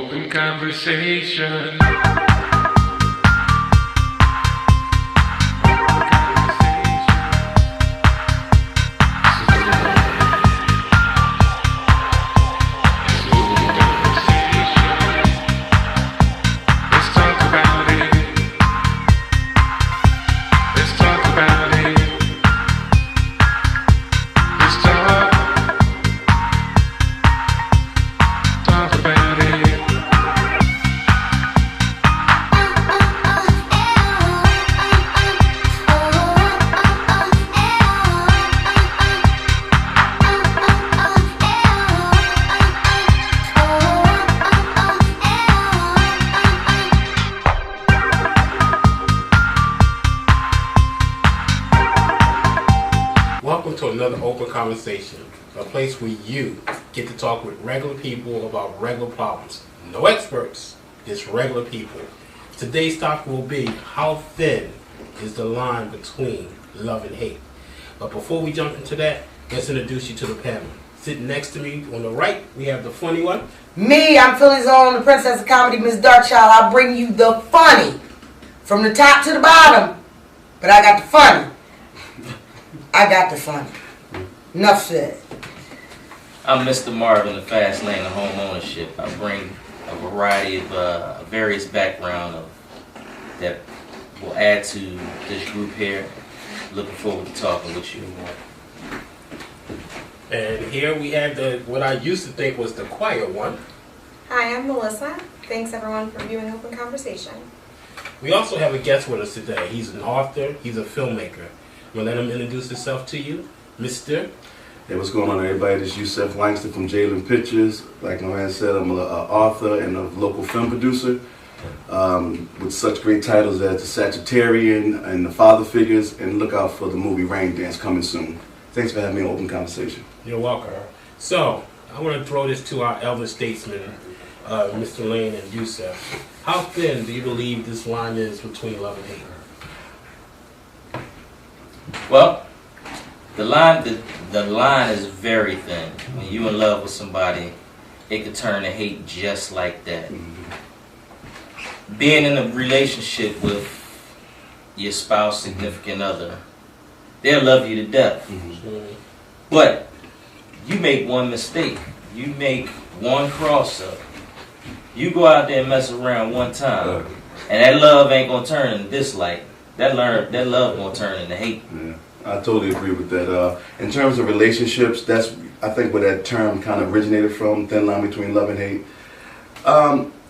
Open conversation. Welcome to another Open Conversation, a place where you get to talk with regular people about regular problems. No experts, just regular people. Today's topic will be, how thin is the line between love and hate? But before we jump into that, let's introduce you to the panel. Sitting next to me on the right, we have the funny one. Me, I'm Philly's own, the Princess of Comedy, Miss Darkchild. I bring you the funny, from the top to the bottom. But I got the funny. I got the funny. Enough said. I'm Mr. Marvin, the fast lane of home ownership. I bring a variety of various background that will add to this group here. Looking forward to talking with you. And here we have what I used to think was the quiet one. Hi, I'm Melissa. Thanks everyone for viewing Open Conversation. We also have a guest with us today. He's an author, he's a filmmaker. I'm going to let him introduce himself to you. Mr. Hey, what's going on, everybody? This is Yusef Langston from Jalen Pictures. Like my man said, I'm an author and a local film producer with such great titles as The Sagittarian and The Father Figures, and look out for the movie Rain Dance coming soon. Thanks for having me on Open Conversation. You're welcome. So, I want to throw this to our elder statesmen, Mr. Lane and Yusef. How thin do you believe this line is between love and hate? Well, the line is very thin. When you're in love with somebody, it could turn to hate just like that. Mm-hmm. Being in a relationship with your spouse, significant other, they'll love you to death. Mm-hmm. But you make one mistake, you make one cross up, you go out there and mess around one time, and that love ain't gonna turn into dislike. That love gonna turn into hate. Yeah, I totally agree with that. In terms of relationships, that's I think where that term kind of originated from, thin line between love and hate.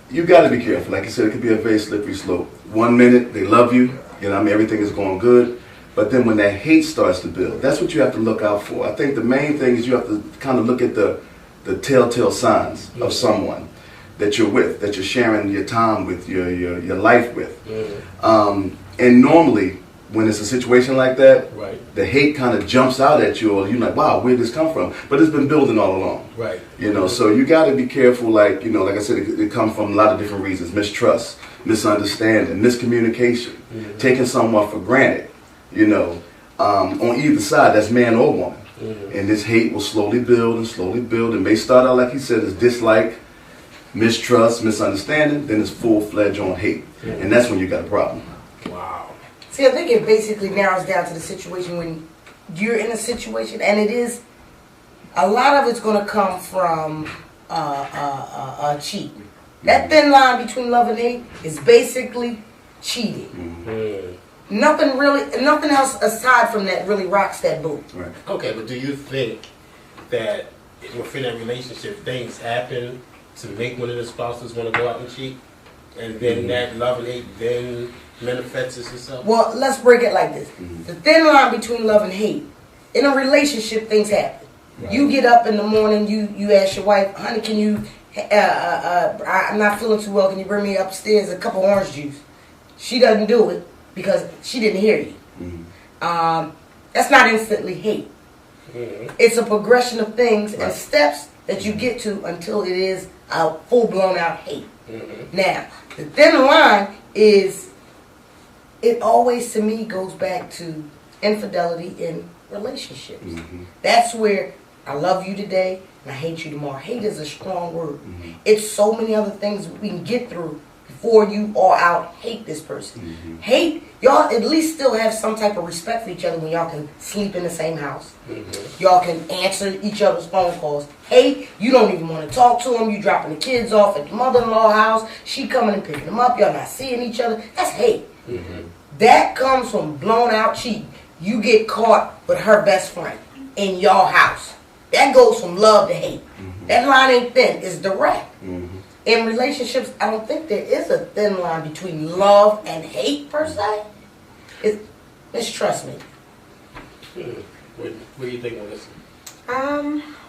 You got to be careful. Like I said, it could be a very slippery slope. 1 minute they love you, everything is going good, but then when that hate starts to build, that's what you have to look out for. I think the main thing is you have to kind of look at the telltale signs of someone that you're with, that you're sharing your time with, your life with. And normally, when it's a situation like that, right, the hate kind of jumps out at you, or you're like, wow, where did this come from? But it's been building all along. Right. So you got to be careful, like I said, it comes from a lot of different reasons. Mistrust, misunderstanding, miscommunication, taking someone for granted, on either side, that's man or woman. And this hate will slowly build, and may start out, like he said, as dislike, mistrust, misunderstanding, then it's full-fledged on hate. And that's when you got a problem. Wow. See, I think it basically narrows down to the situation when you're in a situation, and it is, a lot of it's going to come from cheating. That thin line between love and hate is basically cheating. Nothing else aside from that really rocks that boat. Right. Okay, but do you think that within that relationship things happen to make one of the spouses want to go out and cheat? And then that love and hate then manifests itself? Well, let's break it like this. The thin line between love and hate. In a relationship, things happen. Right. You get up in the morning, you ask your wife, honey, can you, I'm not feeling too well, can you bring me upstairs a cup of orange juice? She doesn't do it because she didn't hear you. That's not instantly hate. It's a progression of things and steps that you get to until it is a full-blown out hate. Now, the thin line is, it always to me goes back to infidelity in relationships. That's where I love you today, and I hate you tomorrow. Hate is a strong word. It's so many other things we can get through before you all out hate this person. Hate, y'all at least still have some type of respect for each other when y'all can sleep in the same house. Y'all can answer each other's phone calls. Hate, you don't even want to talk to them. You dropping the kids off at the mother-in-law house. She coming and picking them up. Y'all not seeing each other. That's hate. That comes from blown out cheating. You get caught with her best friend in your house. That goes from love to hate. That line ain't thin. It's direct. In relationships, I don't think there is a thin line between love and hate per se. Trust me. What do you think, Melissa?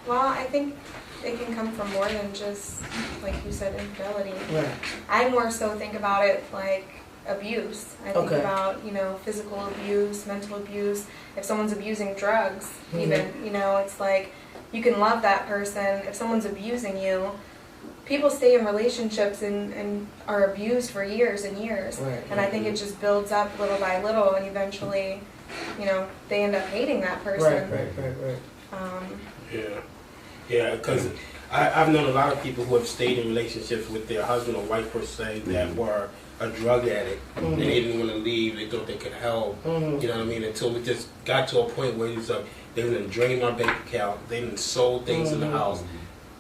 Well, I think it can come from more than just, like you said, infidelity. Right. I more so think about it like abuse. I think Okay. about, physical abuse, mental abuse. If someone's abusing drugs, even, it's like you can love that person. If someone's abusing you, people stay in relationships and are abused for years and years. Right. And I think it just builds up little by little, and eventually, they end up hating that person. Right. Yeah, because I've known a lot of people who have stayed in relationships with their husband or wife per se that were a drug addict, and they didn't want to leave. They thought they could help. You know what I mean? Until we just got to a point where it was like, they didn't drain my bank account. They didn't sold things in the house.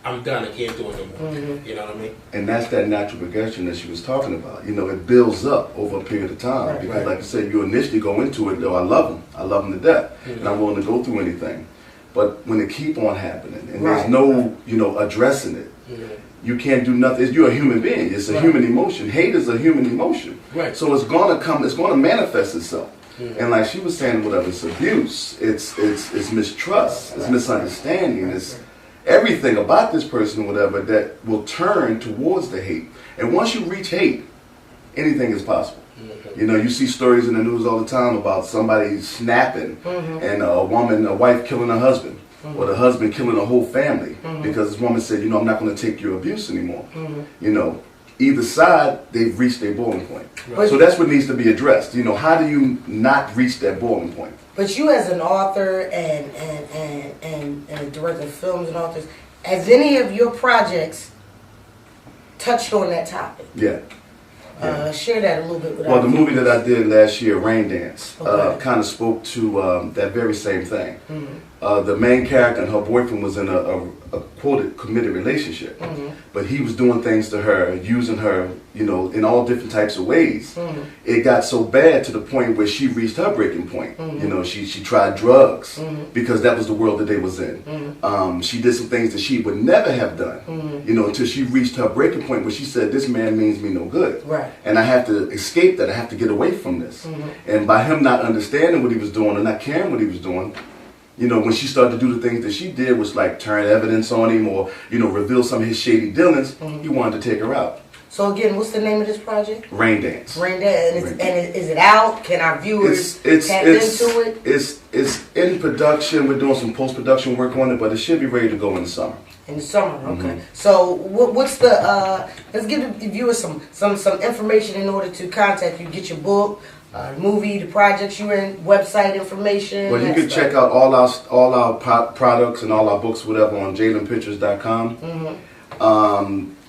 I'm done. I can't do it no more. You know what I mean? And that's that natural progression that she was talking about. It builds up over a period of time. Because like I said, you initially go into it, though, I love him to death. And I'm willing to go through anything. But when it keep on happening, and there's no, addressing it, you can't do nothing. You're a human being. It's a human emotion. Hate is a human emotion. Right. So it's going to manifest itself. And like she was saying, whatever, it's abuse, it's mistrust, it's misunderstanding, it's everything about this person, whatever, that will turn towards the hate. And once you reach hate, anything is possible. You see stories in the news all the time about somebody snapping and a wife killing her husband, or the husband killing a whole family because this woman said, I'm not going to take your abuse anymore. Either side, they've reached their boiling point. Right. So that's what needs to be addressed. How do you not reach that boiling point? But you as an author and a director of films and authors, has any of your projects touched on that topic? Yeah. Share that a little bit with us. Well, the movie that I did last year, Rain Dance, Okay. kind of spoke to that very same thing. The main character and her boyfriend was in a quoted committed relationship, but he was doing things to her, using her, in all different types of ways. It got so bad to the point where she reached her breaking point. She tried drugs because that was the world that they was in. She did some things that she would never have done, until she reached her breaking point where she said, "This man means me no good, Right. and I have to escape that. I have to get away from this." And by him not understanding what he was doing and not caring what he was doing, when she started to do the things that she did, was like turn evidence on him or, reveal some of his shady dealings, he wanted to take her out. So again, what's the name of this project? Rain Dance. Rain Dance. And is it out? Can our viewers tap into it? It's in production. We're doing some post-production work on it, but it should be ready to go in the summer. In the summer, okay. So what's the, let's give the viewers some information in order to contact you, get your book, movie, the projects you're in, website information. Well, you can check out all our products and all our books, whatever, on jalenpictures.com.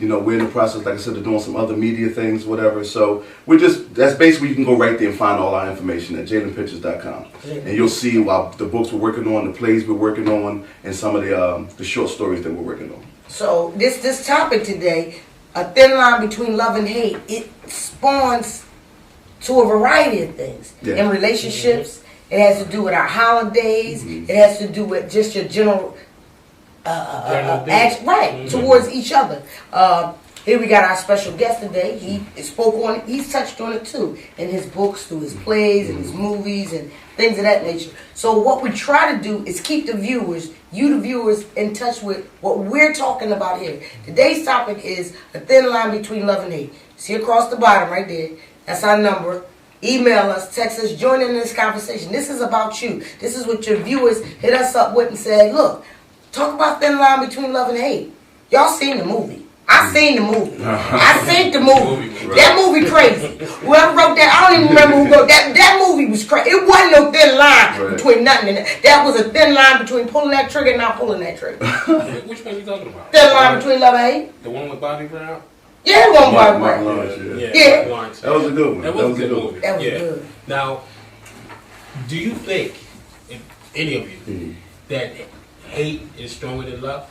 We're in the process, like I said, of doing some other media things, whatever. So that's basically, you can go right there and find all our information at jalenpictures.com. And you'll see the books we're working on, the plays we're working on, and some of the short stories that we're working on. So this topic today, a thin line between love and hate, it spawns to a variety of things. Yeah. In relationships, it has to do with our holidays, it has to do with just your general action, towards each other. Here we got our special guest today. He spoke on it. He's touched on it too in his books, through his plays and his movies and things of that nature. So what we try to do is keep the viewers, in touch with what we're talking about here. Today's topic is a thin line between love and hate. See across the bottom right there. That's our number. Email us, text us, join in this conversation. This is about you. This is what your viewers hit us up with and said, look, talk about thin line between love and hate. Y'all seen the movie. I seen the movie. I seen the movie. Right. That movie crazy. Whoever wrote that, I don't even remember who wrote that. That movie was crazy. It wasn't no thin line Right. between nothing and that. That was a thin line between pulling that trigger and not pulling that trigger. Which one are you talking about? Thin line between love and hate. The one with Bobby Brown? Yeah, it wasn't Mark Barbara. Lawrence, Yeah. Lawrence. That was a good one. That was a good movie. That was Yeah. good. Now, do you think, if any of you, that hate is stronger than love?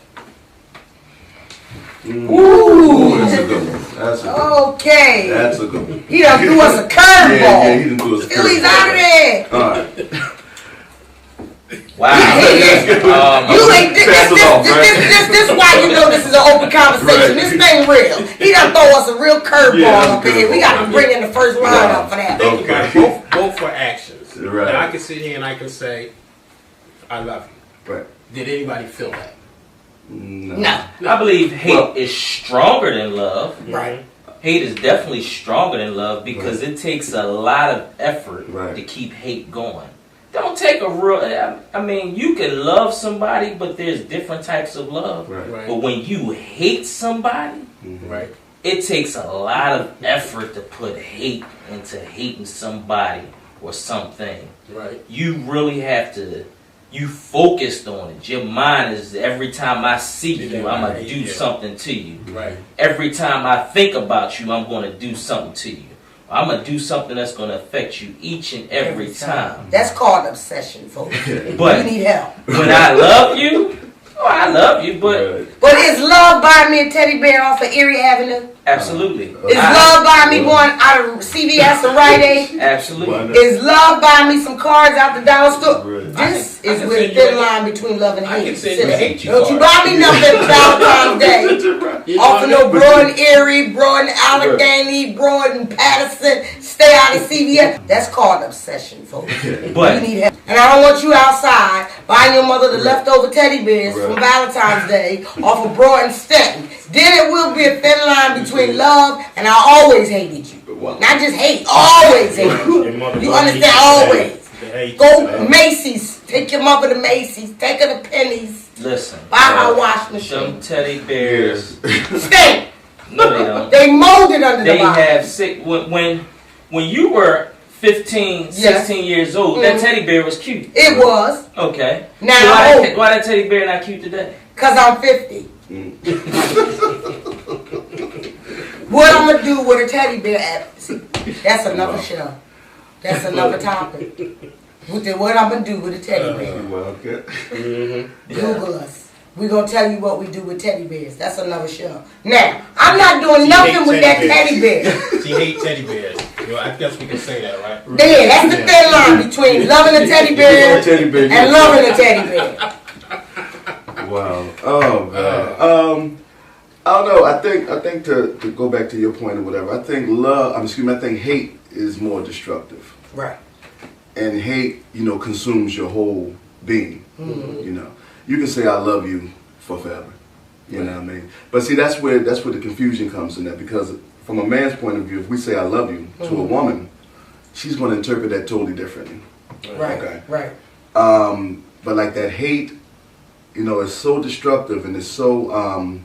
Ooh. That's a good one. That's a good one. Okay. That's a good one. He done threw us a curveball. Yeah, he didn't do us a Philly's curveball. out of there. All right. Wow. You ain't Pass it off, right? this is why you know this is an open conversation. Right. This thing real. He done throw us a real curveball Yeah, up in here. We got to bring in the first line up for that. Think about it. Both were actions. Right. Now, I can sit here and I can say, I love you. Right. Did anybody feel that? No. I believe hate Well- is stronger than love. Right. Hate is definitely stronger than love because it takes a lot of effort Right. to keep hate going. Don't take a real. I mean, you can love somebody, but there's different types of love. Right. Right. But when you hate somebody, Right. it takes a lot of effort to put hate into hating somebody or something. Right. You really have to. You focused on it. Your mind is every time I see you, I'm gonna do something to you. Right. Every time I think about you, I'm gonna do something to you. I'm gonna do something that's gonna affect you each and every time. That's called obsession, folks. But You need help. when I love you, oh, I love you, but Right. But is love buying me a teddy bear off of Erie Avenue? absolutely. Is love buying me going out of CVS or Rite Aid? Absolutely. Is love buying me some cards out the dollar store? Right. This I is can where the send you thin a- line between love and I hate. can send you a sits. hate you Don't you card. buy me nothing for Valentine's Day. Off of no Broad and Erie, Broad and Allegheny, Broad and Patterson. Stay out of CVS. That's called obsession, folks. But You need help. And I don't want you outside buying your mother the leftover teddy bears from Valentine's Day off of Broad and Stanton. Then it will be a thin line between love and I always hated you. Wow. Not just hate, always hated you. You understand? Always. Go Macy's. Take your mother to Macy's. Take her to Penny's. listen, Buy her a washing some machine. teddy bears. Stink. No, they don't. They molded under They the bottom. have sick. When you were 15, Yes. 16 years old, that teddy bear was cute. It was. Okay. Now So I'm old. why that teddy bear not cute today? Because I'm 50. What I'm going to do with a teddy bear at? That's another show. That's another topic. What I'm going to do with a teddy bear. Well, okay. Google us. We're going to tell you what we do with teddy bears. That's another show. Now, I'm not doing nothing with that teddy bear. She hates teddy bears. You know, I guess we can say that, right? There, that's the thin line between loving a teddy bear Teddy bear. and loving a teddy bear. Wow. Oh man. I don't know. I think to go back to your point or whatever. I think I think hate is more destructive, Right. and hate, consumes your whole being. You know, you can say I love you for forever. You know what I mean? But see, that's where the confusion comes in that, because from a man's point of view, if we say I love you to a woman, she's going to interpret that totally differently. Right. Okay. Right. But like that hate, is so destructive and it's so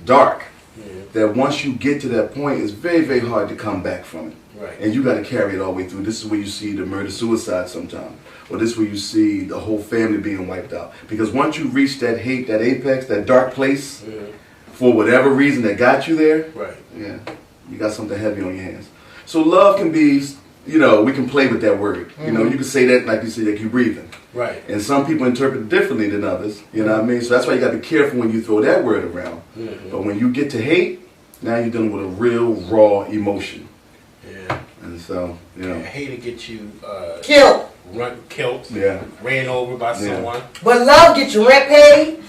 dark that once you get to that point, it's very, very hard to come back from it. Right. And you got to carry it all the way through. This is where you see the murder-suicide sometimes. Or this is where you see the whole family being wiped out. Because once you reach that hate, that apex, that dark place, for whatever reason that got you there, Right. yeah, you got something heavy on your hands. So love can be, we can play with that word. You can say that like you say, like you're breathing. Right. And some people interpret it differently than others. You know what I mean? So that's why you got to be careful when you throw that word around. But when you get to hate, now you're dealing with a real raw emotion. Yeah. And so, I hate to get you Killed. killed, yeah. ran over by someone. But love get your rent paid.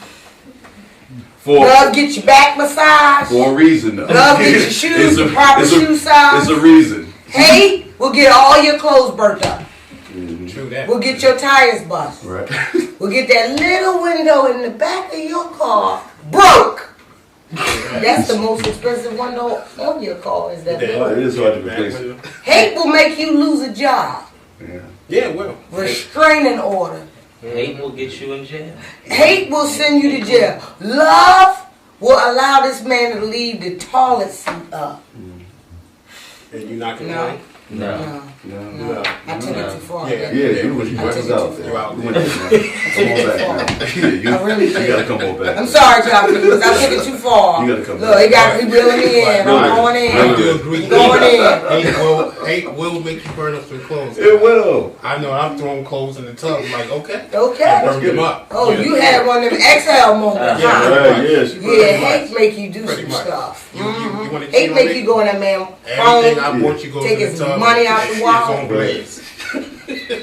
Love get your back massage. For a reason, though. Love get your shoes the proper shoe size. It's a reason. Hate will get all your clothes burnt up. True that. We'll get your tires bust. Right. We'll get that little window in the back of your car broke. That's the most expensive window on your car, is that Oh, it is hard to replace. Hate will make you lose a job. Yeah. Yeah, well. Restraining order. Hate will get you in jail. Hate will send you to jail. Love will allow this man to leave the toilet seat up. And you not No. complaining? No. No. I took it too far. Yeah. You was I took it out too there. far. You went there. Come on back now. I really You did. gotta come on back. I'm sorry, y'all, because I took it too far. You gotta come Look, back. he reeling me in. I'm going in. I do agree. Going in. Hate will make you burn up some clothes. It will. I know I'm throwing clothes in the tub. I'm like, okay. I Okay. burn them up. Oh, you had one of them exhale moments, Yeah, huh? Right, yes. Yeah, hate make you do Pretty some much. stuff. You want to Hate make you go in that man Everything phone. I bought you goes Take in his the tub. money out the It's wall. on blaze.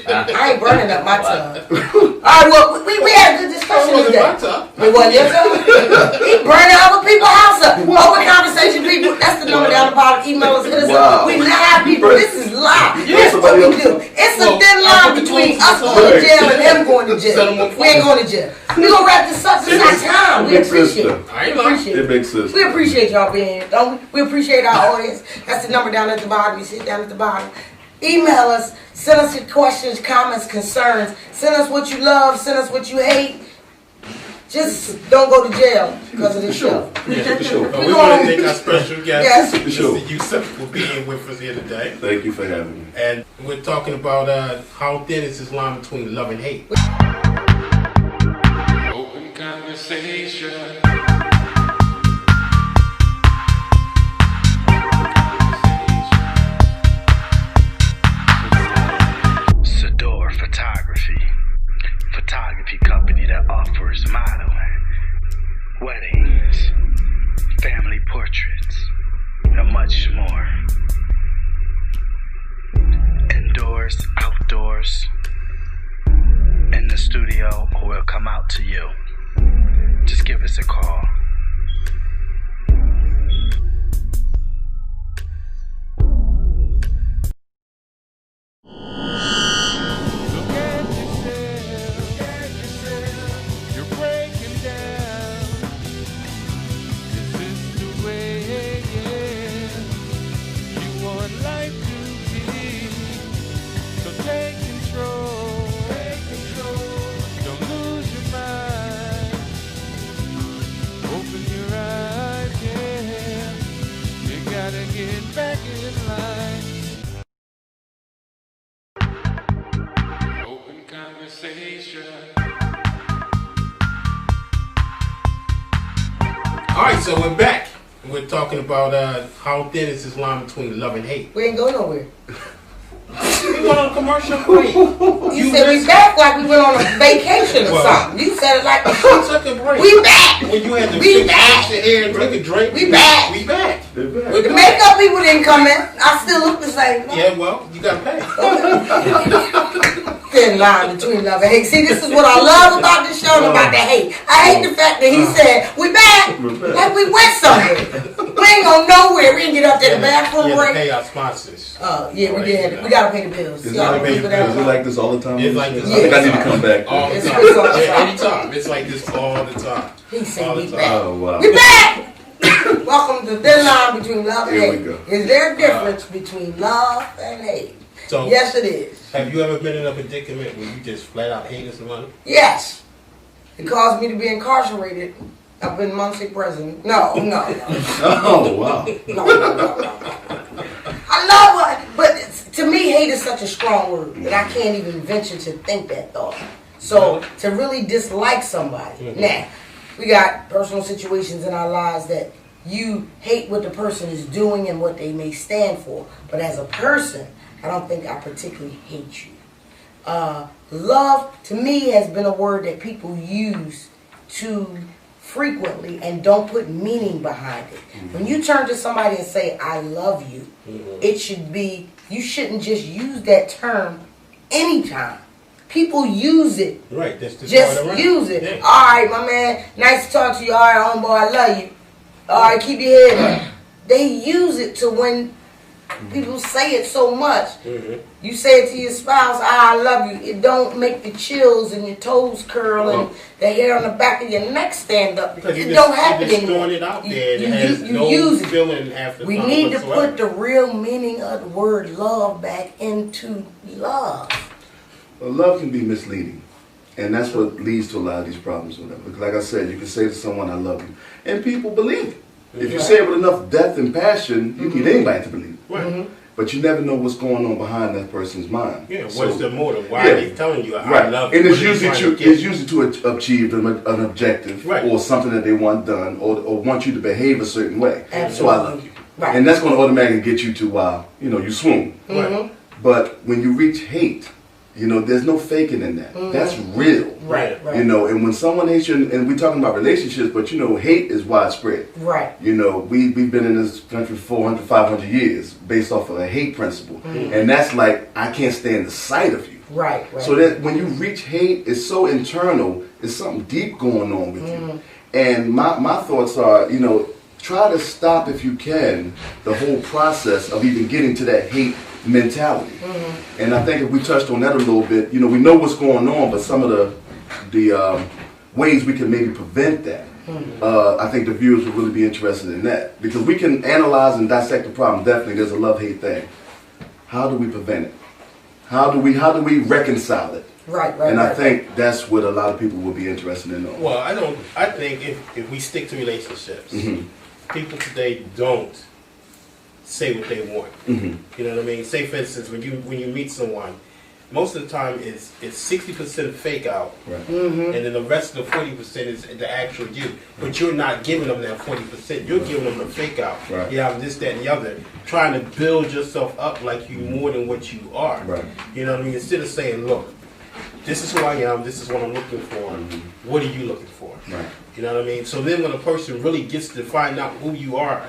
I ain't burning up my tub. All right, well, we had a good That discussion wasn't today. my tub. It wasn't your tub? He burning other people's house up. Open conversation, people. That's the number down the bottom. Email us, hit us up. Wow. We live, people. This is live. This is what we do. It's a Well, thin I line put the between clothes us in the going to tub. jail and them going to Set 'em jail. on We ain't going to jail. We gonna wrap this up. This is our time. We Big appreciate sister. it. I ain't We lying. appreciate It it. makes sense. We appreciate y'all being here, don't we? We appreciate our audience. That's the number down at the bottom. You see it down at the bottom. Email us. Send us your questions, comments, concerns. Send us what you love. Send us what you hate. Just don't go to jail because of this show. For sure. We want to thank our special guest, Yes. For sure. Mr. Yusuf, for being with us here today. Thank you for having me. And we're talking about how thin is this line between love and hate. Open conversation. Sadior photography company that offers modeling, weddings, family portraits, and much more. Indoors, outdoors, in the studio, or we'll come out to you. Just give us a call. Look at yourself. You're breaking down. This is the way you want life to be. So take control. Don't lose your mind. Open your eyes, yeah. You gotta get back in line. Open conversation. All right, so we're back. We're talking about how thin is this line between love and hate. We ain't going nowhere. We went on a commercial break. You said we back like we went on a vacation or Well, something. You said it like We took a break. we back. When you had to We fix back. your hair and take a drink. We back. We back. They're back. We're The back. makeup people didn't come in. I still look the same. Yeah, well, you gotta pay. Thin line between love and hate. See, this is what I love about this show and about the hate. I hate the fact that he said, we back, like we went somewhere. We ain't going nowhere. We didn't get up to the bathroom You had to break. pay our sponsors. Yeah, we did. We gotta pay the bills. Is Y'all it keep it out. like this all the time? It's like this. I think I need to come back. All the It's time. all the time. Yeah, anytime. It's like this all the time. He All said the we time. back. Oh, wow. We back! Welcome to the thin line between love and Here we hate. go. Is there a difference between love and hate? So, Yes, it is. have you ever been in a predicament where you just flat out hated somebody? Yes. It caused me to be incarcerated up in Muncie prison. No. Oh, wow. No. I love what, but to me, hate is such a strong word that I can't even venture to think that thought. So to really dislike somebody, now we got personal situations in our lives that you hate what the person is doing and what they may stand for. But as a person, I don't think I particularly hate you. Love to me has been a word that people use too frequently and don't put meaning behind it. When you turn to somebody and say, I love you, it should be, you shouldn't just use that term anytime. People use it. Right, that's just Just use it. Yeah. All right, my man, nice to talk to you. All right, homeboy, I love you. All right, keep your head up. They use it to when people say it so much. You say it to your spouse, I love you. It don't make the chills and your toes curl and the hair on the back of your neck stand up. Because It don't happen you're just anymore. throwing it out there. You It has no use it. feeling after We time need to whatsoever. put the real meaning of the word love back into love. Well, love can be misleading. And that's what leads to a lot of these problems. Because like I said, you can say to someone, I love you. And people believe it. If you say it with enough depth and passion, you need anybody to believe it. Right. But you never know what's going on behind that person's mind. Yeah, So- what's the motive? Why are they telling you, I Right. love And you? it's What are they trying to get? usually to achieve an objective Right. or something that they want done or want you to behave a certain way. So I Absolutely. love you. Right. And that's going to automatically get you to, you swoon. Right. But when you reach hate, there's no faking in that. That's real. Right, right. And when someone hates you, and we're talking about relationships, but hate is widespread. Right. We've been in this country for 400, 500 years based off of a hate principle. And that's like, I can't stand the sight of you. Right, right. So that when you reach hate, it's so internal, it's something deep going on with you. And my thoughts are, try to stop if you can the whole process of even getting to that hate mentality. And I think if we touched on that a little bit, we know what's going on, but some of the ways we can maybe prevent that. I think the viewers would really be interested in that, because we can analyze and dissect the problem. Definitely, there's a love-hate thing. How do we prevent it? How do we reconcile it? Right. And I think that's what a lot of people would be interested in knowing. Well, I think if we stick to relationships, people today don't say what they want. You know what I mean? Say, for instance, when you meet someone, most of the time it's 60% fake out, Right. and then the rest of the 40% is the actual you. But you're not giving them that 40%. You're giving them the fake out. Right. You have this, that, and the other, trying to build yourself up like you more than what you are. Right. You know what I mean? Instead of saying, look, this is who I am, this is what I'm looking for. What are you looking for? Right. You know what I mean? So then when a person really gets to find out who you are,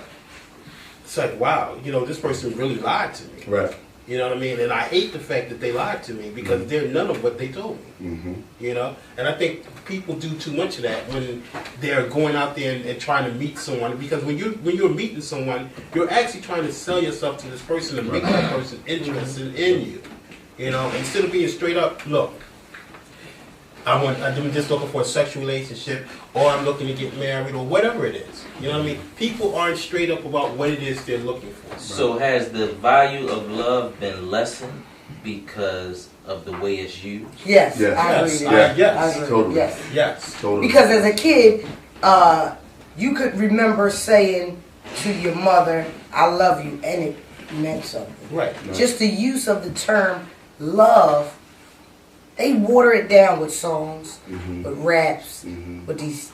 it's like, wow, this person really lied to me. Right. You know what I mean? And I hate the fact that they lied to me, because they're none of what they told me. And I think people do too much of that when they're going out there and trying to meet someone, because when you're meeting someone, you're actually trying to sell yourself to this person and make that person interested in you. Instead of being straight up, look, I'm just looking for a sexual relationship, or I'm looking to get married, or whatever it is. You know what I mean? People aren't straight up about what it is they're looking for. So has the value of love been lessened because of the way it's used? Yes, Yes. I agree. Yes, with that. yes. I agree. Totally. Yes. Yes. Totally. Because as a kid, you could remember saying to your mother, "I love you," and it meant something. Right. Just the use of the term love, they water it down with songs, with raps, with these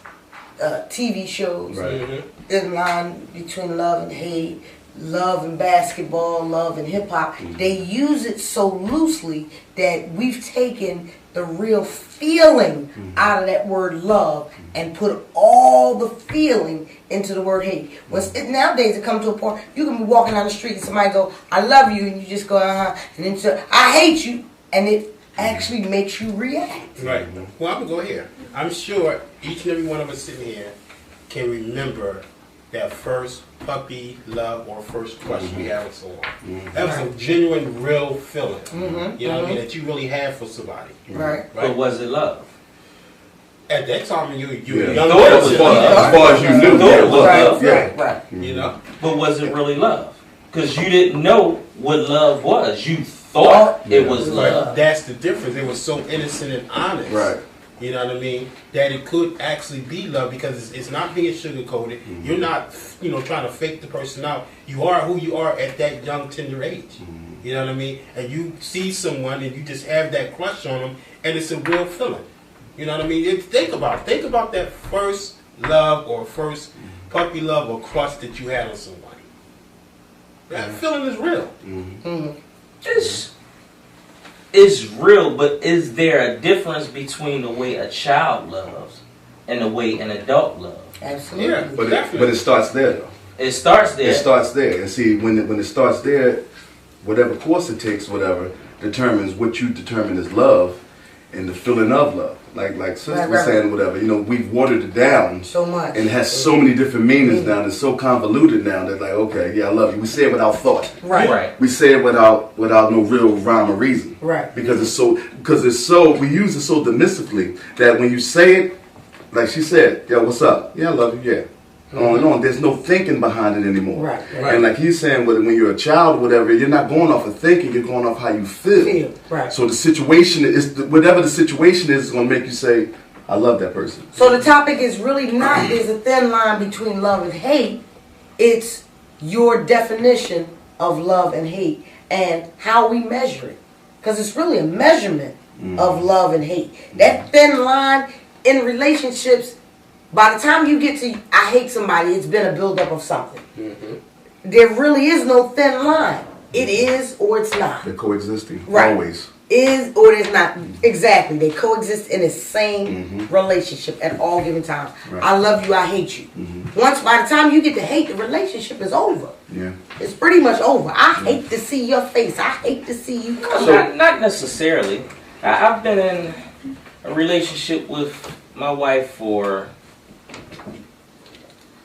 TV shows. Right. The line between love and hate, love and basketball, love and hip hop. They use it so loosely that we've taken the real feeling out of that word love and put all the feeling into the word hate. Nowadays it comes to a point, you can be walking down the street and somebody go, "I love you," and you just go, and then say, "I hate you," and it actually makes you react. Right. Well, I'm going to go here. I'm sure each and every one of us sitting here can remember that first puppy love or first crush we had with someone. That was a genuine, real feeling. You know what I mean? That you really had for somebody. Right. But was it love? At that time, you were Yeah. young. Thought it was As far as you knew. Thought it was Right, love. right, right. You know? But was it really love? Because you didn't know what love was. You thought it was love. But that's the difference. It was so innocent and honest. Right. You know what I mean? That it could actually be love, because it's not being sugar-coated. You're not, trying to fake the person out. You are who you are at that young, tender age. You know what I mean? And you see someone and you just have that crush on them, and it's a real feeling. You know what I mean? Think about that first love or first puppy love or crush that you had on somebody. That feeling is real. It's real, but is there a difference between the way a child loves and the way an adult loves? Absolutely. Yeah, But it starts there, though. It starts there. It starts there. And see, when it starts there, whatever course it takes, whatever, determines what you determine as love and the feeling of love. Like Sister was Right. saying, whatever, we've watered it down. So much. And it has so many different meanings now. It's so convoluted now that, like, okay, yeah, I love you. We say it without thought. Right. We say it without no real rhyme or reason. Right. Because we use it so dismissively that when you say it, like she said, "Yo, what's up? Yeah, I love you, yeah." On and on. There's no thinking behind it anymore. Right. And like he's saying, when you're a child, whatever, you're not going off of thinking, you're going off how you feel. Right. So the situation is, whatever the situation is going to make you say, "I love that person." So the topic is really not, there's a thin line between love and hate. It's your definition of love and hate and how we measure it. Because it's really a measurement of love and hate. That thin line in relationships, by the time you get to I hate somebody, it's been a buildup of something. There really is no thin line. It is or it's not. They're coexisting. Right. Always. Is or it is not. Exactly. They coexist in the same relationship at all given times. Right. I love you, I hate you. Once by the time you get to hate, the relationship is over. Yeah. It's pretty much over. I hate to see your face. I hate to see you come So not necessarily. I've been in a relationship with my wife for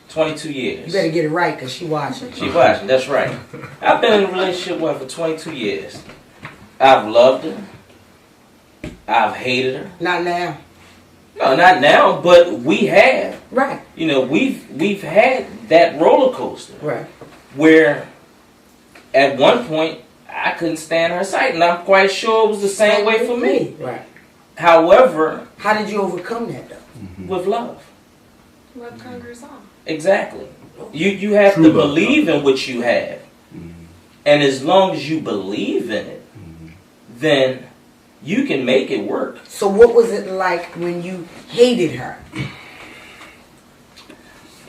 22 years. You better get it right because she watching. She watching, that's right. I've been in a relationship with her for 22 years. I've loved her. I've hated her. Not now. No, not now, but we have. Right. You know, we've had that roller coaster. Right. Where at one point I couldn't stand her sight, and I'm quite sure it was the same way for me. Right. However, how did you overcome that though? With love. Love conquers all. Exactly. You have True to love, believe in what you have. And as long as you believe in it, then you can make it work. So what was it like when you hated her?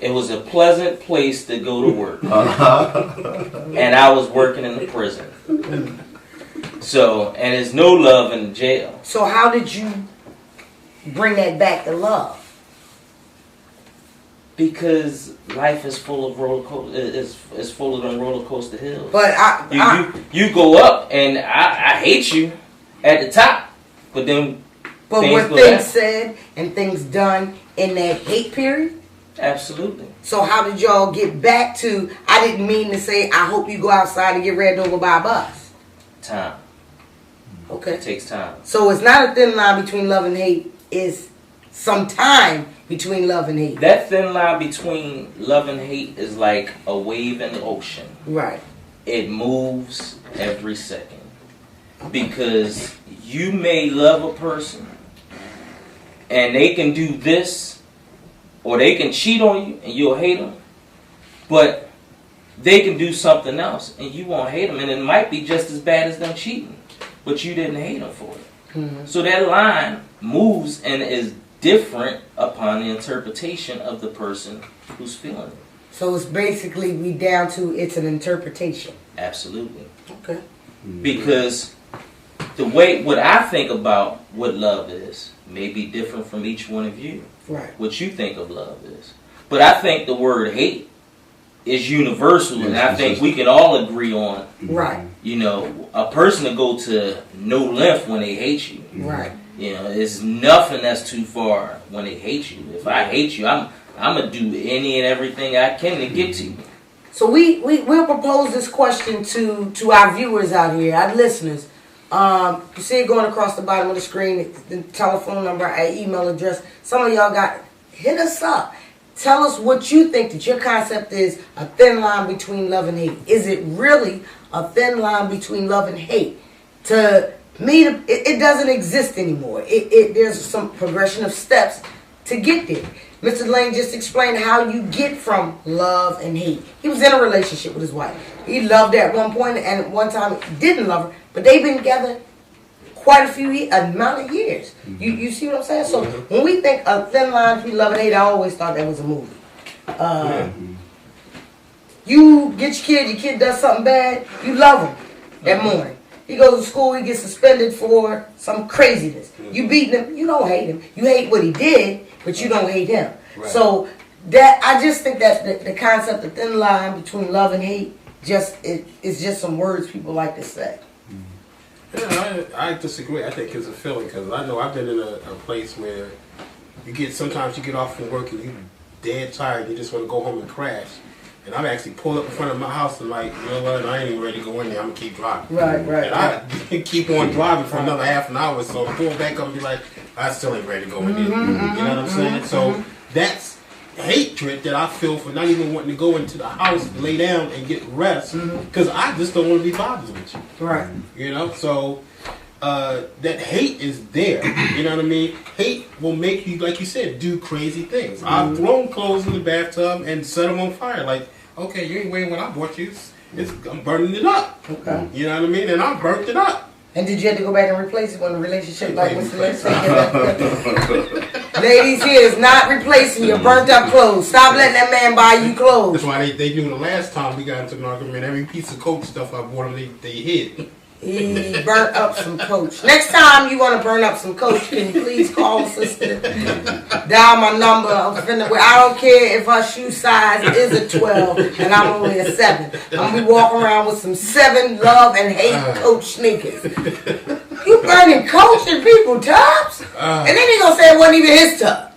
It was a pleasant place to go to work. And I was working in the prison. So, and there's no love in jail. So how did you bring that back to love? Because life is full of roller coaster. Is full of them roller coaster hills. But you go up, and I hate you at the top, but then. But were things said and things done in that hate period? Absolutely. So how did y'all get back to? I didn't mean to say I hope you go outside and get ran over by a bus. Time. Okay. It takes time. So it's not a thin line between love and hate. It's some time between love and hate. That thin line between love and hate is like a wave in the ocean. Right. It moves every second. Because you may love a person and they can do this, or they can cheat on you and you'll hate them, but they can do something else and you won't hate them, and it might be just as bad as them cheating, but you didn't hate them for it. So that line moves and is different upon the interpretation of the person who's feeling it. So it's basically we down to it's an interpretation. Absolutely. Okay. Because the way what I think about what love is may be different from each one of you. Right. What you think of love is. But I think the word hate is universal, and I think we can all agree on. Right. You know, a person to go to no length when they hate you. Right. You know, it's nothing that's too far when they hate you. If I hate you, I'm gonna do any and everything I can to get to you. So we'll propose this question to our viewers out here, our listeners. You see it going across the bottom of the screen, the telephone number, our email address. Some of y'all got, hit us up. Tell us what you think that your concept is a thin line between love and hate. Is it really a thin line between love and hate? To me, it doesn't exist anymore. There's some progression of steps to get there. Mr. Lane just explained how you get from love and hate. He was in a relationship with his wife. He loved her at one point, and at one time didn't love her, but they've been together quite amount of years. You see what I'm saying? So when we think of thin line between love and hate, I always thought that was a movie. You get your kid does something bad, you love him that morning. He goes to school, he gets suspended for some craziness. You beat him, you don't hate him. You hate what he did, but you don't hate him. Right. So that I just think that the concept of thin line between love and hate it's just some words people like to say. Yeah, I disagree. I think it's a feeling, because I know I've been in a place where sometimes you get off from work and you're dead tired, you just want to go home and crash. And I've actually pulled up in front of my house and like, you know what, I ain't even ready to go in there, I'm going to keep driving. Right. And I keep on driving for another half an hour, so pull back up and be like, I still ain't ready to go in there. You know what I'm saying? So that's hatred that I feel for not even wanting to go into the house, lay down and get rest, because I just don't want to be bothered with you. Right. You know, so that hate is there. You know what I mean? Hate will make you, like you said, do crazy things. I've thrown clothes in the bathtub and set them on fire. Like, okay, you ain't wearing what I bought you. I'm burning it up. Okay. You know what I mean? And I burnt it up. And did you have to go back and replace it when the relationship, like Mr. Lynch said? Ladies, he is not replacing your burnt up clothes. Stop letting that man buy you clothes. That's why they knew the last time we got into an argument, every piece of Coach stuff I bought them, they hid. He burnt up some Coach. Next time you want to burn up some Coach, can you please call sister? Dial my number. I don't care if her shoe size is a 12 and I'm only a 7. I'm going to be walking around with some 7 love and hate Coach sneakers. You burning Coach in people's tubs? And then he going to say it wasn't even his tub.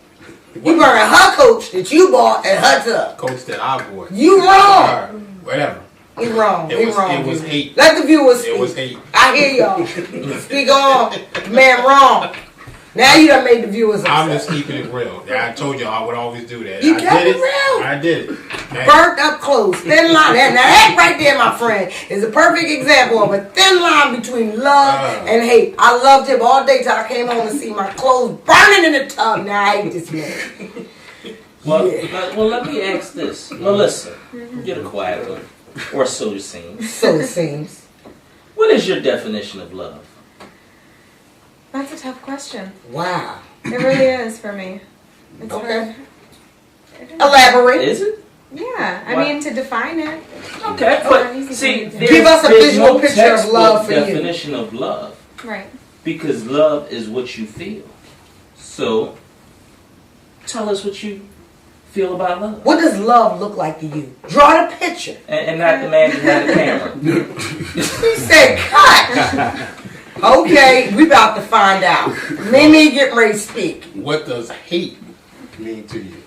You burning her Coach that you bought at her tub. Coach that I bought. You wrong. Whatever. He wrong. It was hate. Let the viewers speak. It was hate. I hear y'all. Speak on. Man, wrong. Now you done made the viewers upset. I'm just keeping it real. I told you I would always do that. You I kept did it real. I did it. Burnt up clothes. Thin line. Now that right there, my friend, is a perfect example of a thin line between love and hate. I loved him all day till I came home and see my clothes burning in the tub. Now I hate this man. Well, let me ask this. Melissa, get a quiet one. Or so it seems. So it seems. What is your definition of love? That's a tough question. Wow. It really is for me. It's Okay. hard. Elaborate. Is it? Yeah, I What? mean, to define it. Okay, but see, Give us a visual picture of love for you. Definition of love, Right. because love is what you feel. So, tell us what you feel about love, What does love look like to you? Draw the picture. and not the man behind the camera. He said, cut. Okay, we about to find out. Mimi, get ready to speak. What does hate mean to you?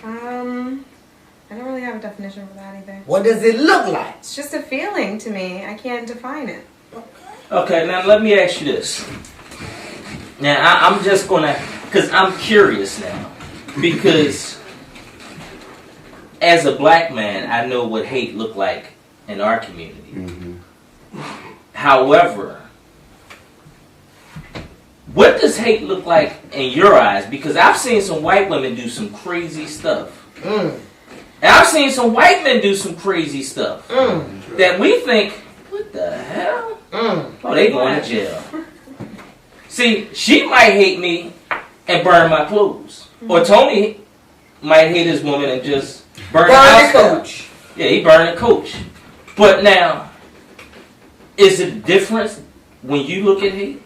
I don't really have a definition for that either. What does it look like? It's just a feeling to me. I can't define it. Okay, now let me ask you this. Now I'm just gonna, cause I'm curious now, because as a black man, I know what hate look like in our community. Mm-hmm. However, what does hate look like in your eyes? Because I've seen some white women do some crazy stuff. And I've seen some white men do some crazy stuff. That we think, what the hell? Oh, they going to jail. See, she might hate me and burn my clothes. Or Tony might hate his woman and just burn the house down. Coach. Yeah, he burned the Coach. But now, is it different when you look at hate?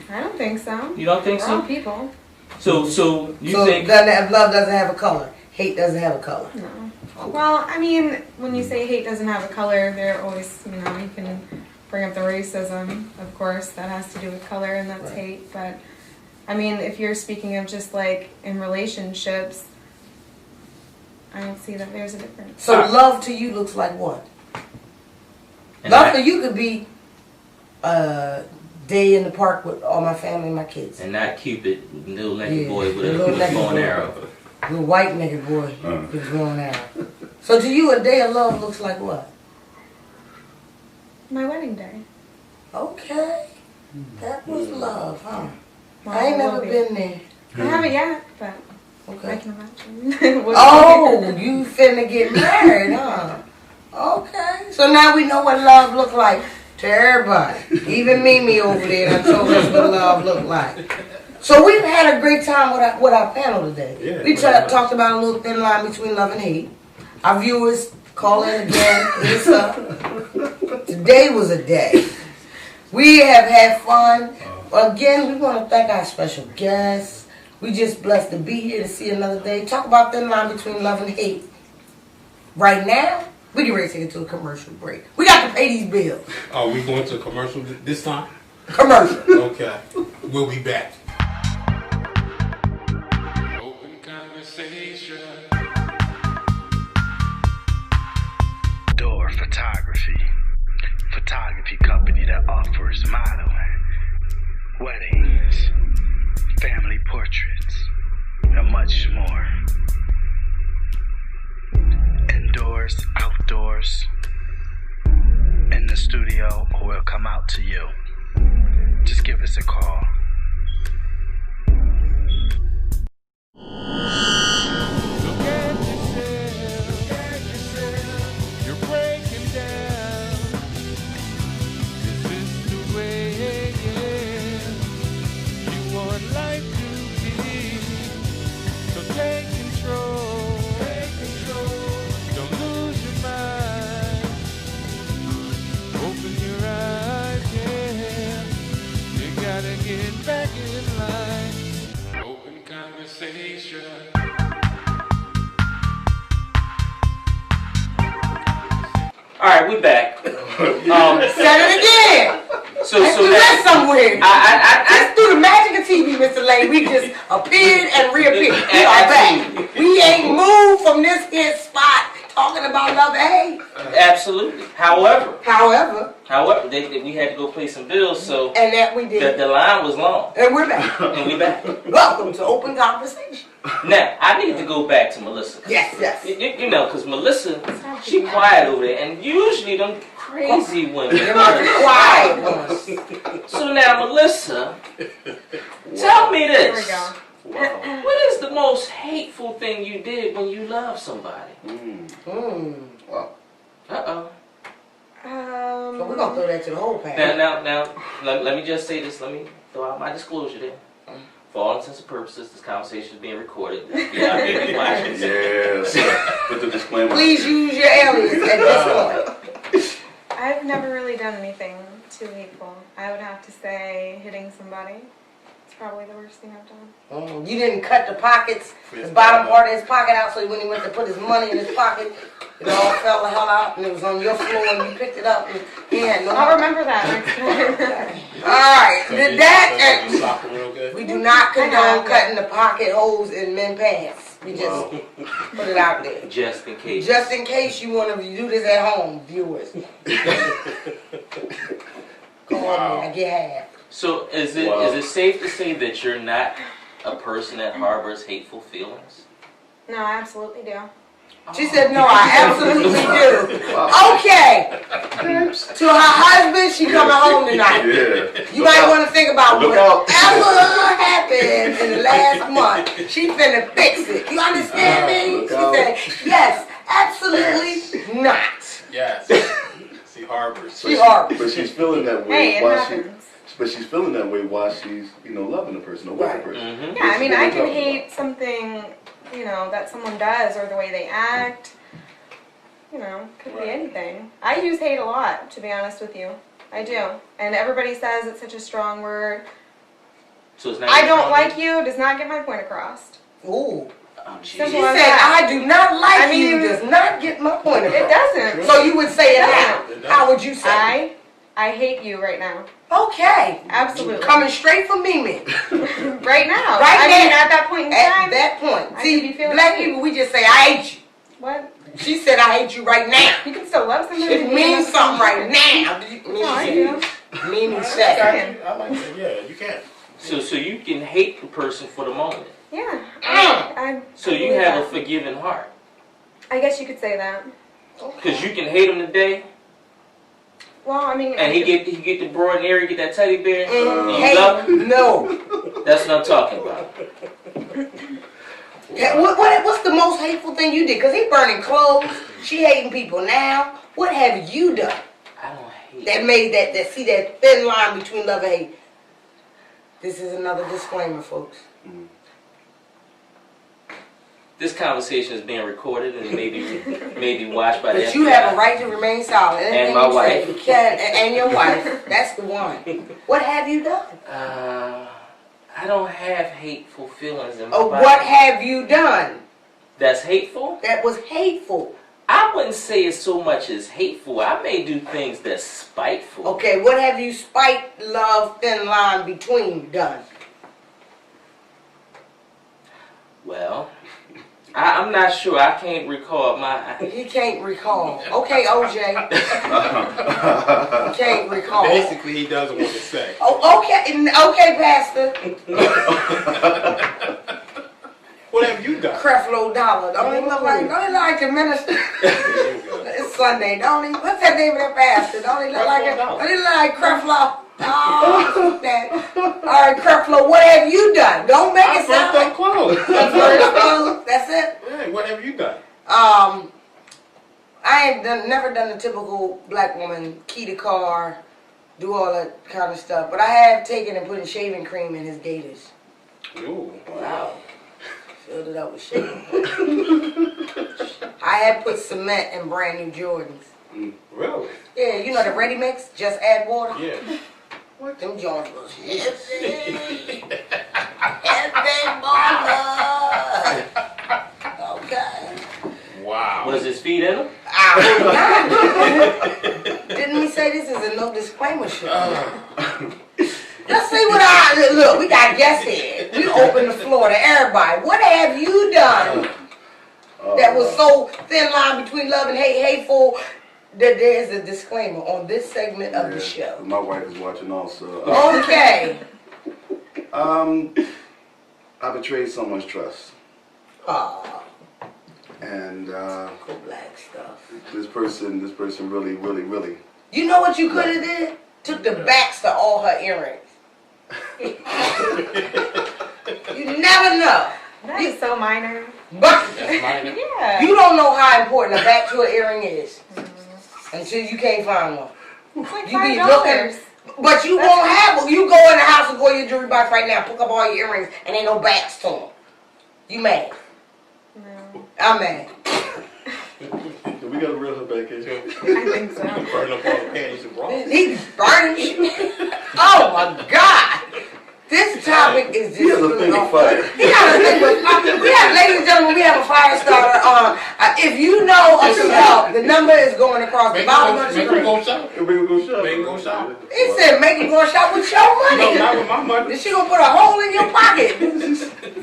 I don't think so. You don't think We're so? all people. So you think? Love doesn't have a color. Hate doesn't have a color. No. Well, I mean, when you say hate doesn't have a color, there always, you can bring up the racism, of course, that has to do with color, and that's hate. But, I mean, if you're speaking of just like in relationships, I don't see that there's a difference. So love to you looks like what? Love for you could be day in the park with all my family and my kids. And not Cupid, little naked boy with a little naked bow and boy. arrow. Little white nigga boy is going out. So to you, a day of love looks like what? My wedding day. Okay. That was love, huh? Well, I ain't it never will be. been there. I haven't yet, but I Okay. can imagine. Oh, you finna get married, huh? Okay. So now we know what love look like to everybody. Even Mimi over there done told us what love look like. So we've had a great time with our panel today. Yeah, We talked about a little thin line between love and hate. Our viewers call in again. Hit us up. Today was a day. We have had fun. Again, we want to thank our special guests. We just blessed to be here to see another day. Talk about thin line between love and hate. Right now, we get ready to take it to a commercial break. We got to pay these bills. Are we going to a commercial this time? Commercial. Okay. We'll be back. Open conversation. Door Photography company that offers modeling, weddings, family portraits, and much more. Indoors, outdoors, in the studio, or we'll come out to you. Just give us a call. Look at yourself. You're breaking we back. Said it again. So You went that somewhere. I Just through the magic of TV, Mr. Lane, we just appeared and reappeared. We are back. We ain't moved from this here spot talking about love and hate. absolutely. However, However, we had to go pay some bills, so and that we did. the line was long, And we're back. and we back. Welcome to Open Conversation. Now I need to go back to Melissa. Yes, yes. You know, because Melissa, she quiet over there, and usually them crazy women. You're not the quiet ones. So now, Melissa, tell me Here we this. go. What is the most hateful thing you did when you love somebody? Wow. Uh-oh. So we're going to throw that to the whole panel. Now, let me just say this. Let me throw out my disclosure there. For all intents and purposes, this conversation is being recorded. Yeah, I'm being watching. Yes. Put the disclaimer. Please use your alias at this point. I've never really done anything too hateful. I would have to say hitting somebody. It's probably the worst thing I've done. You didn't cut the pockets, the bottom part of his pocket out, so when he went to put his money in his pocket, it all fell the hell out, and it was on your floor, and you picked it up, and he had no. I'll remember that next time. All right, did that? So you slap him real good? We do not condone I know. cutting the pocket holes in men pants. We just put it out there. Just in case. Just in case you want to do this at home, viewers. Come on, man, I get half. So is it safe to say that you're not a person that harbors hateful feelings? No, I absolutely do. She said, no, I absolutely do. Okay. To her husband, she coming home tonight. Yeah. You might want to think about Look out. whatever happened in the last month. She finna fix it. You understand me? Look She out. said, yes, absolutely not. Yes. She harbors. She harbors. But she's feeling that way Hey, it while happens. but she's feeling that way while she's, loving the person or with Right. the person. Mm-hmm. Yeah, I mean, I can hate something, that someone does or the way they act. Could be anything. I use hate a lot, to be honest with you. I do. And everybody says it's such a strong word. So it's not I your don't strong like word? you does not get my point across. Ooh. Oh, She Simple jeez. as said, that. I do not like I mean, you does not get my point It across. doesn't. So you would say it It now. How would you say? I hate you right now. Okay. Absolutely. Coming straight from Mimi. Right now. Right I mean, now. at that point in At time. that point. I See, could be feeling black hate. people, we just say, I hate you. What? She said, I hate you right now. You can still love somebody. It means something right now. No, I do. Mimi said. I like that. Yeah, you can. So you can hate the person for the moment. Yeah. I So you believe have a that. forgiving heart. I guess you could say that. Because you can hate him today, Well, I mean. and he get the broad and area, get that teddy bear, and you Hey, love him. no. That's what I'm talking about. What's the most hateful thing you did? Because he burning clothes. She hating people now. What have you done I don't hate. that made that see that thin line between love and hate? This is another disclaimer, folks. This conversation is being recorded and maybe watched by the But you FBI. have a right to remain silent. Anything And my you say, wife. you can, and your wife. That's the one. What have you done? I don't have hateful feelings in my Oh, body. what have you done That's hateful? that was hateful? I wouldn't say it's so much as hateful. I may do things that's spiteful. Okay, what have you spite, love, thin line between done? Well, I'm not sure. I can't recall my. He can't recall. Okay, OJ. He can't recall. Basically, he doesn't want to say. Oh, okay, Pastor. What have you done? Creflo Dollar. Don't he look like the minister? It's Sunday. Don't he? What's that name of that pastor? Don't he look like it? Don't he look like Creflo? Oh, that. All right, Creflo, what have you done? Don't make I it sound burnt like up clothes. That's it. Hey, what have you done? I ain't never done the typical black woman, key the car, do all that kind of stuff. But I have taken and put shaving cream in his gators. Ooh, Wow. Filled it up with shaving cream. I have put cement in brand new Jordans. really? Yeah, you know the ready mix, just add water. Yeah. What them Jones was heavy. Heavy mama. Okay. Wow. Was his feet in him? I hope not. disclaimer show. Let's see what look, we got guests here. We open the floor to everybody. What have you done that was so thin line between love and hate, hateful, that there's a disclaimer on this segment of the show? My wife is watching also. Okay. I betrayed someone's trust. Oh, And black stuff. this person really. You know what you could have did? Took the backs to all her earrings. You never know. That is so minor. But That's minor. Yeah. you don't know how important a back to an earring is until you can't find one. It's like You be $5. looking, but you won't have them. You go in the house and go in your jewelry box right now, pick up all your earrings, and ain't no backs to them. You mad? No. I'm mad. We got to reel her back in. I think so. Burn up all the panties and bras. He's burning shit. Oh my God. This topic is just. He has a thing with fire. He got a thing with fire. Ladies and gentlemen, we have a fire starter on. If you know of some help, the number is going across the bottom of the Make screen. him go shop. Make him go shop. Make him go shop. He said, make you go shop with your money. No, not with my money. Then she gonna put a hole in your pocket.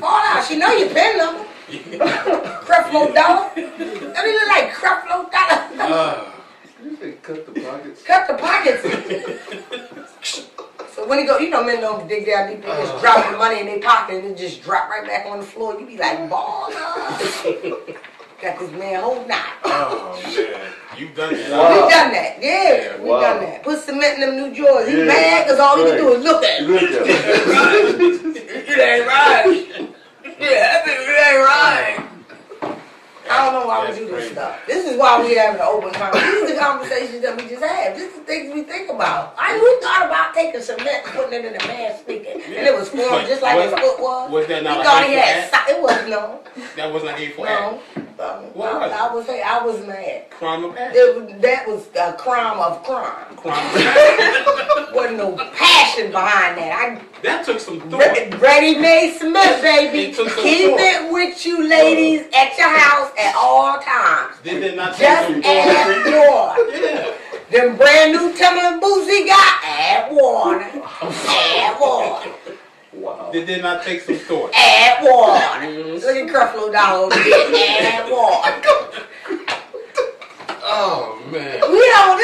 Fall out. She know your PIN number. Creflo Dollar. Don't he look like Creflo Dollar? You say cut the pockets. Cut the pockets. So when he go, you know men don't dig down deep, they just drop the money in their pocket and it just drop right back on the floor. You be like, baller. Got this man holding out. Oh man, you've done that. Wow. We done that. Yeah, we Wow. done that. Put cement in them new drawers. He Yeah. mad because all he can do is look at it. Look at it. It ain't right. Yeah, it ain't right. I don't know why we do this stuff. This is why we having an open conversation. These are the conversations that we just had. This is the things we think about. We thought about taking cement and putting it in a man's speaker. And it was formed just like his foot was. Was that not He a thought he hateful had it was no. That wasn't a hateful act. No. What was it? I was mad. Crime of passion. That was a crime of crime. Crime of passion. Wasn't no passion behind that. That took some thought. Ready-made cement, baby. It took some Keep thought. it with you, ladies, at your house at all times. Did they not take Just some add thought? water. Yeah. Them brand new Timberland boots he got, add water. Add water. Wow. Did they not take some thought? Add water. Look at Creflo Dollar over there. Add water. Oh man. We don't,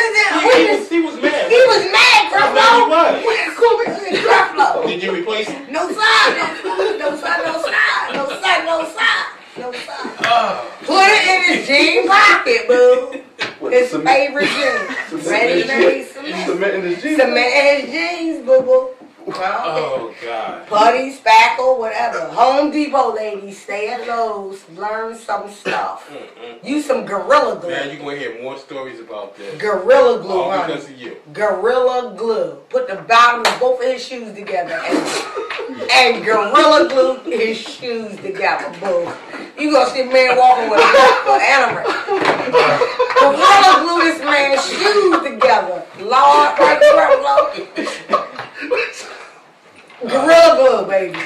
He was mad. he was mad, Creflo. He was. Creflo. Did you replace him? No side, no side. Put it in his jean pocket, boo. His favorite jeans. Ready-made cement. Cement in his jeans. Cement in his jeans, boo-boo. Oh God. Putty, spackle, whatever. Home Depot ladies, stay at Lowe's, learn some stuff. Use some Gorilla Glue. Now you're gonna hear more stories about this. Gorilla Glue, All honey. because of you. Gorilla Glue. Put the bottom of both of his shoes together and Gorilla Glue his shoes together, boo. You gonna see a man walking with an animal. Gorilla Glue this man's shoes together. Lord, right there, Gorilla Glue, baby.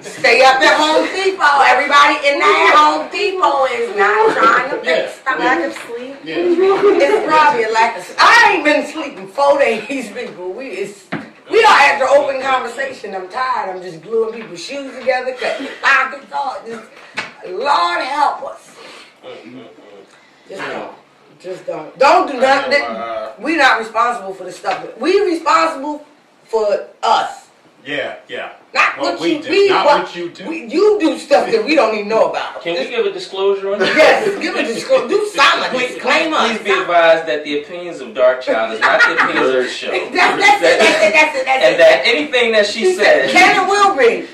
Stay up at Home Depot. Everybody in that Home Depot is not trying to fix stuff. Lack of sleep. Yeah. It's probably a lack of sleep. I ain't been sleeping 4 days, people. We are after open conversation. I'm tired. I'm just gluing people's shoes together, cutting pockets off. Lord help us. Just don't. Just don't. Don't do nothing. We not responsible for the stuff. We responsible for us. Yeah. Not What what we you do, do. not what you do. You do stuff that we don't even know about. Can we give a disclosure on this? Yes, give it disclosure. Do something. Disclaimer. Please be advised that the opinions of Dark Child is not the opinions of the show. That's it. And that anything that she says, Can and will be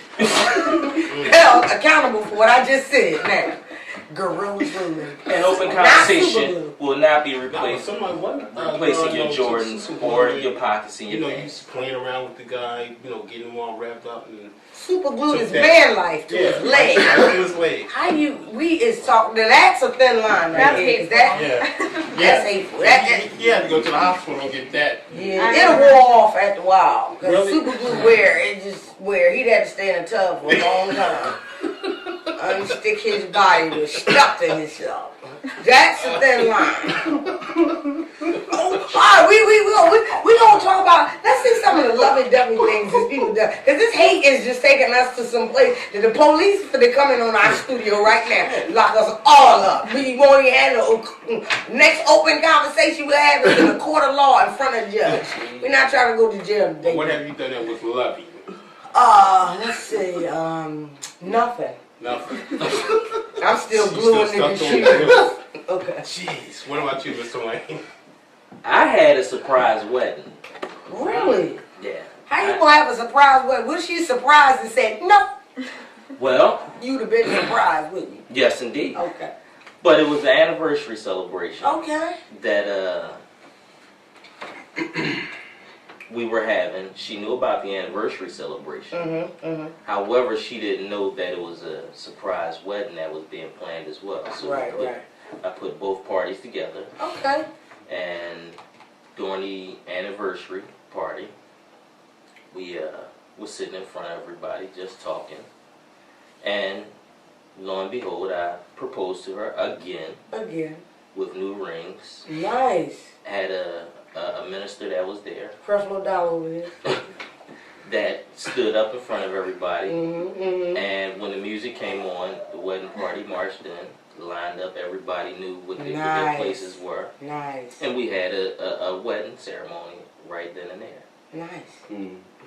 held accountable for what I just said. Now, Gorilla Glue. an open Not conversation Super Glue. will not be Now, replaced, somebody replacing your Jordans or your pockets in You your know, you pants. playing around with the guy, getting him all wrapped up and Super glue is So that- man life to his leg. right to his leg. How we is talking? That's a thin line right That's there. hateful. That's Yeah. hateful. He had to go to the hospital and get that. Yeah, it'll wore off after a while. Cause Really? super glue he'd have to stay in a tub for a long time. Unstick his body with stuff to himself. That's a thin line. All right, we gonna talk dummy things that people do. Because this hate is just taking us to some place that the police for they coming on our studio right now, lock us all up. We won't even have no next open conversation we'll have is in a court of law in front of a judge. We're not trying to go to jail today. What have you done that was loving? Let's see, nothing. Nothing. I'm still You gluing still niggas' stuck on shoes. Okay. Jeez, what about you, Mr. Wayne? I had a surprise wedding. Really? Yeah. How you gonna have a surprise wedding? Was she surprised and said no? Well, You'd have been surprised, wouldn't you? yes, indeed. Okay. But it was the anniversary celebration Okay. that we were having. She knew about the anniversary celebration. However, she didn't know that it was a surprise wedding that was being planned as well. So I put both parties together. Okay. And during the anniversary party, we was sitting in front of everybody just talking. And lo and behold, I proposed to her again. Again. With new rings. Nice. Had a minister that was there. Creflo Dollar over there. That stood up in front of everybody. And when the music came on, the wedding party marched in, lined up, everybody knew what their places were. Nice. And we had a wedding ceremony right then and there. Nice.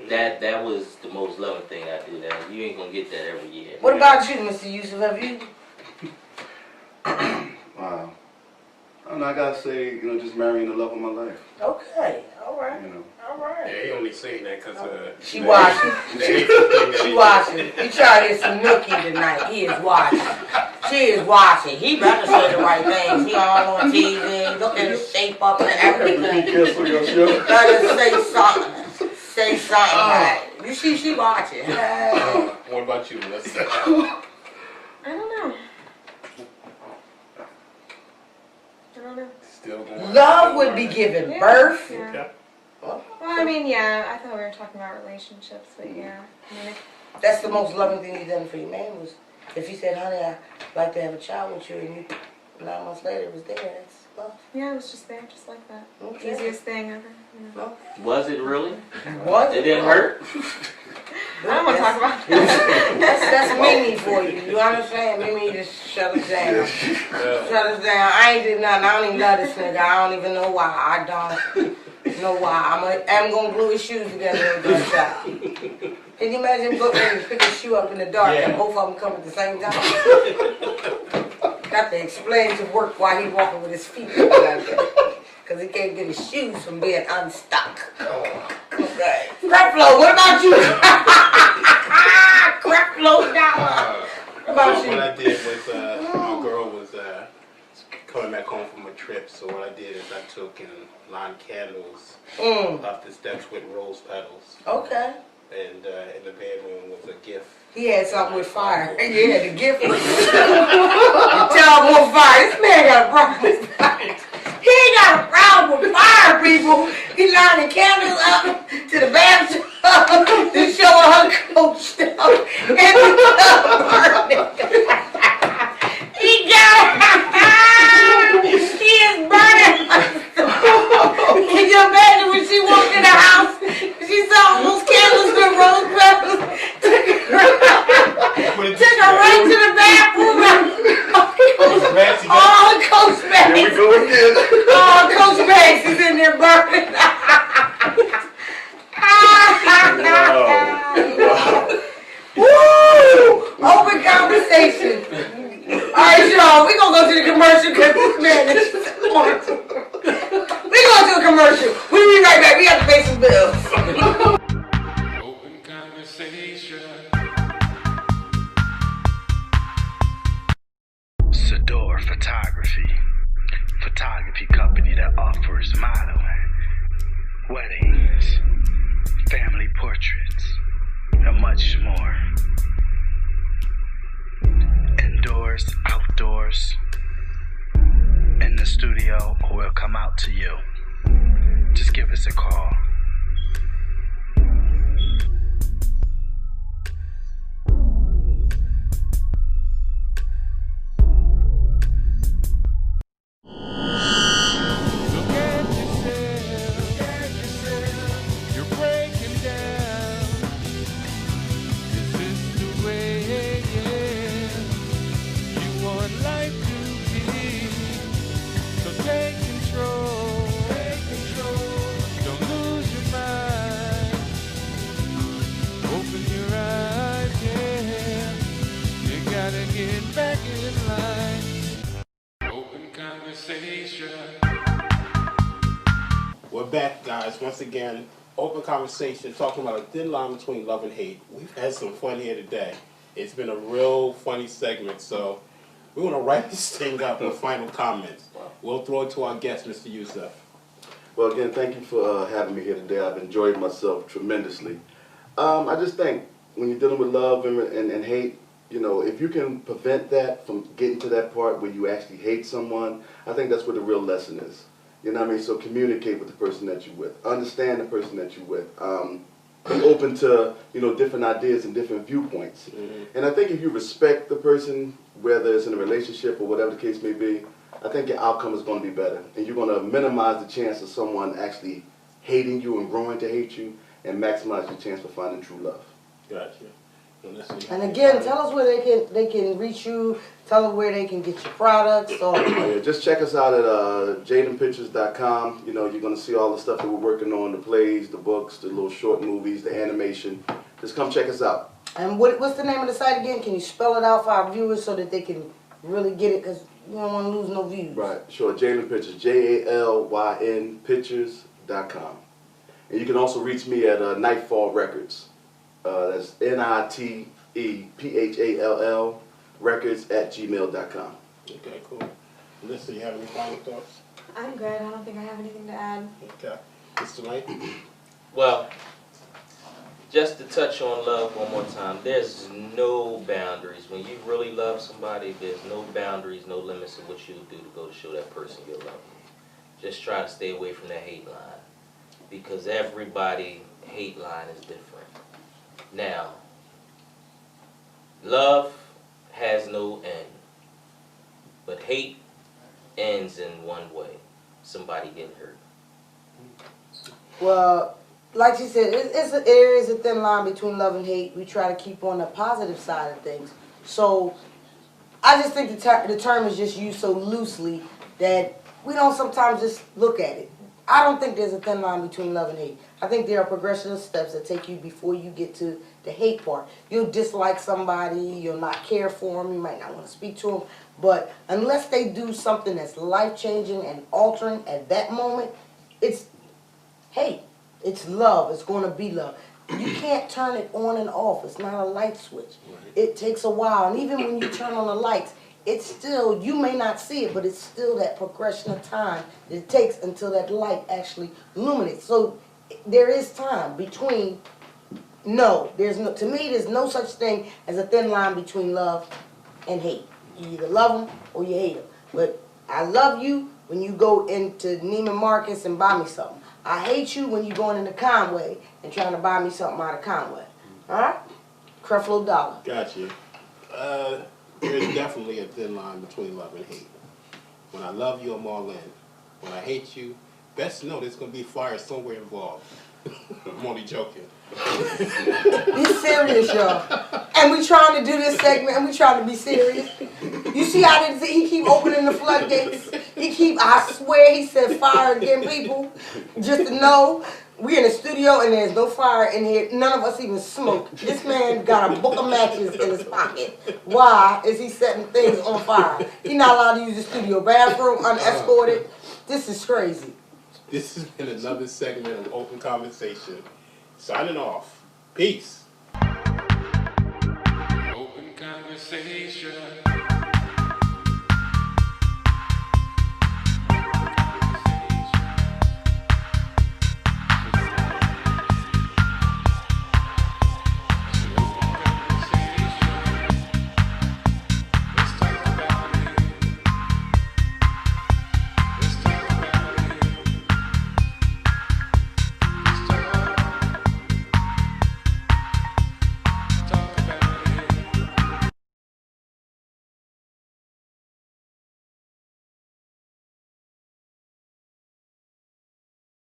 That was the most loving thing I do. That you ain't gonna get that every year. What about you, Mr. Yusuf? Have you? Wow. I don't know, I gotta say, just marrying the love of my life. Okay. All right. All right. Yeah, he only saying that because she watching. She watching. He tried to get some nookie tonight. He is watching. She is watching. He better say the right things. He all on TV. Look at his shape up and everything. Better say something. Say something right. You see, she watching. What about you, Melissa? I don't know. Still going. Love would be giving birth. Yeah. Okay. Well, I mean, yeah, I thought we were talking about relationships, but yeah. I mean, That's the most loving thing you done for your man was if he said, honey, I'd like to have a child with you, and 9 months later it was there. That's love. yeah, it was just there, just like that. Okay. Easiest thing ever. Yeah. Was it really? What? It didn't hurt? I don't want to talk about That's Mimi for you. You understand? Mimi just shut us down. Shut us down. I ain't did nothing. I don't even love this nigga. I don't even know why. I don't know why. I'm gonna glue his shoes together and go shop. Can you imagine him going to pick his shoe up in the dark and both of them come at the same time? Got to explain to work why he walking with his feet like that. Because he can't get his shoes from being unstuck. Okay. Creflo, what about you? Creflo Dollar. What about you? What I did was, my girl was coming back home from a trip, so what I did is I took and lined candles off the steps with rose petals. Okay. And in the bedroom was a gift. He had something with fire. Yeah, the gift was the tub on fire. This man got a problem with fire. He ain't got a problem with fire, people. He lining candles up to the bathtub to show her coach stuff. And the tub burning. He is burning. Can you imagine when she walked in the house? She saw all those candles with rose petals. Took her right to the bathroom. All the Coach bags. Here we go again. All Coach bags is in there burning. Woo! Open conversation. Alright, y'all, we're gonna go to the commercial because this man is we're going to a commercial. We'll be right back. We have to pay some bills. Open conversation. Sadior photography company that offers modeling, weddings, family portraits, and much more. Indoors, outdoors, in the studio, or we'll come out to you. Just give us a call. Look at yourself. You're breaking down. guys. Once again, open conversation, talking about a thin line between love and hate. We've had some fun here today. It's been a real funny segment, so we want to wrap this thing up with final comments. We'll throw it to our guest, Mr. Youssef. Well, again, thank you for having me here today. I've enjoyed myself tremendously. I just think when you're dealing with love and hate, you know, if you can prevent that from getting to that part where you actually hate someone, I think that's where the real lesson is. You know what I mean? So communicate with the person that you're with. Understand the person that you're with. Be open to, you know, different ideas and different viewpoints. Mm-hmm. And I think if you respect the person, whether it's in a relationship or whatever the case may be, I think your outcome is going to be better. And you're going to minimize the chance of someone actually hating you and growing to hate you, and maximize your chance for finding true love. Gotcha. And again, tell us where they can reach you. Tell them where they can get your products. Or yeah, just check us out at jadenpictures.com. You know, you're going to see all the stuff that we're working on, the plays, the books, the little short movies, the animation. Just come check us out. And what's the name of the site again? Can you spell it out for our viewers so that they can really get it? Because we don't want to lose no views. Right, sure. Jalen Pictures, JALYN Pictures.com. And you can also reach me at Nightfall Records. That's NITEPHALL records@gmail.com. Okay, cool. Melissa, you have any final thoughts? I'm good. I don't think I have anything to add. Okay. Mr. Knight? Well, just to touch on love one more time, there's no boundaries. When you really love somebody, there's no boundaries, no limits of what you'll do to go to show that person you love them. Just try to stay away from that hate line, because everybody hate line is different. Now, love has no end, but hate ends in one way: somebody getting hurt. Well, like she said, there is a thin line between love and hate. We try to keep on the positive side of things. So I just think the term is just used so loosely that we don't sometimes just look at it. I don't think there's a thin line between love and hate. I think there are progression steps that take you before you get to the hate part. You'll dislike somebody, you'll not care for them, you might not want to speak to them, but unless they do something that's life-changing and altering at that moment, it's hate. It's love. It's going to be love. You can't turn it on and off. It's not a light switch. It takes a while, and even when you turn on the lights, it's still, you may not see it, but it's still that progression of time that it takes until that light actually illuminates. So there is time between, to me, there's no such thing as a thin line between love and hate. You either love them or you hate them. But I love you when you go into Neiman Marcus and buy me something. I hate you when you're going into Conway and trying to buy me something out of Conway. All right? Creflo Dollar. Gotcha. There's definitely a thin line between love and hate. When I love you, I'm all in. When I hate you, best know there's going to be fire somewhere involved. I'm only joking. Be serious, y'all. And we trying to do this segment, and we trying to be serious. You see how he keep opening the floodgates? I swear he said fire again, people. Just to know, we in the studio and there's no fire in here. None of us even smoke. This man got a book of matches in his pocket. Why is he setting things on fire? He's not allowed to use the studio bathroom unescorted. This is crazy. This has been another segment of Open Conversation. Signing off. Peace. Open conversation.